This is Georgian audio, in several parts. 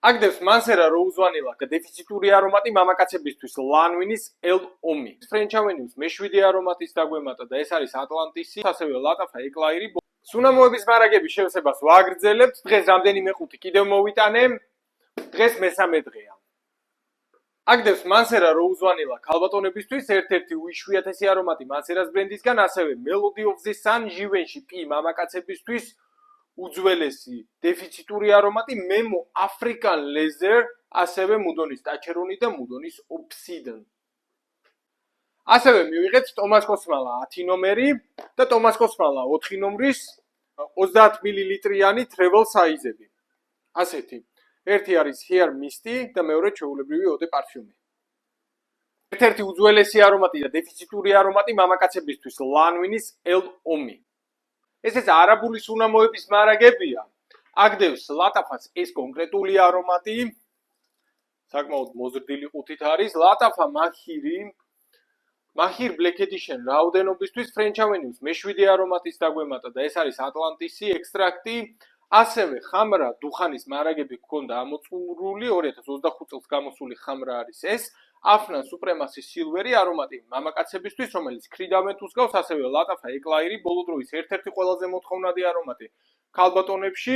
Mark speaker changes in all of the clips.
Speaker 1: აგდებს მანსერა როუზ ვანილა და დეფიციტური არომატი მამაკაცებისთვის ლანვინის ელ ომი. ფრენჩავენიუს მეშვიდე არომატის დაგვემატა და ეს არის ატლანტისი, ასევე ლატაფა ეკლაირი. სუნამოების მარაგების შევსებას ვაგრძელებთ. დღეს რამდენიმე ყუთი კიდევ მოვიტანე. დღეს მესამე დღეა. აგდებს მანსერა როუზ ვანილა ქალბატონებისთვის ერთ-ერთი უიშვიათესი არომატი მანსერას ბრენდისგან, ასევე Melody of the Sun ჟივენში პი მამაკაცებისთვის უძველესი დეფიციტური არომატი Memo African Leather, ასევე მუდონის ტაჩერონი და მუდონის Obsidian. ასევე მივიღეთ ტომას კოსმალა 10 ნომერი და ტომას კოსმალა 4 ნომრის 30 მილilitrიანი travel size-ები. ასეთი. ერთი არის Hair Misty და მეორე ჩვეულებრივი ოდე პარფიუმი. ერთ-ერთი უძველესი არომატი და დეფიციტური არომატი მამაკაცებისთვის ლანვინის ელ ომი. ესეც არაბული სუნამოების მარაგებია. აგდევს ლატაფას ეს კონკრეტული არომატი. საკმაოდ მოზრდილი ყუთით არის. ლატაფა მაჰირ Black Edition რაოდენობისთვის ფრენჩავენიუს მეშვიდე არომატის დაგვემატა და ეს არის ატლანტისი ექსტრაქტი. ასევე ხამრა დუხანის მარაგები გქონდა ამოწურული 2025 წელს გამოსული ხამრა არის ეს. Afnan Supremacy Silveri არომატი მამაკაცებისთვის, რომელიც ქრიდავენ უსგავს, ასევე ლატაფა ეკლაირი ბოლო დროის ერთ-ერთი ყველაზე მოთხოვნადი არომატი ქალბატონებში.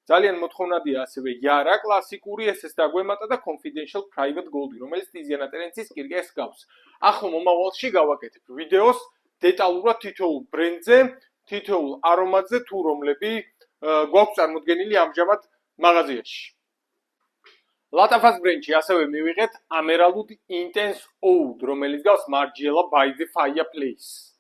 Speaker 1: ძალიან მოთხოვნადია ასევე Yara კლასიკური SS დაგვემატა და Confidential Private Gold, რომელიც Tiziana Terence's კირკეს გავს. ახლა მომავალში გავაკეთებ ვიდეოს დეტალურად თითოეულ ბრენდზე, თითოეულ არომატზე თუ რომლები გვაქვს წარმოდგენილი ამჟამად მაღაზიაში. ლატაფას ბრენდში ასევე მივიღეთ Emerald Intense Oud, რომელიც გავს Margiela by the Fireplace.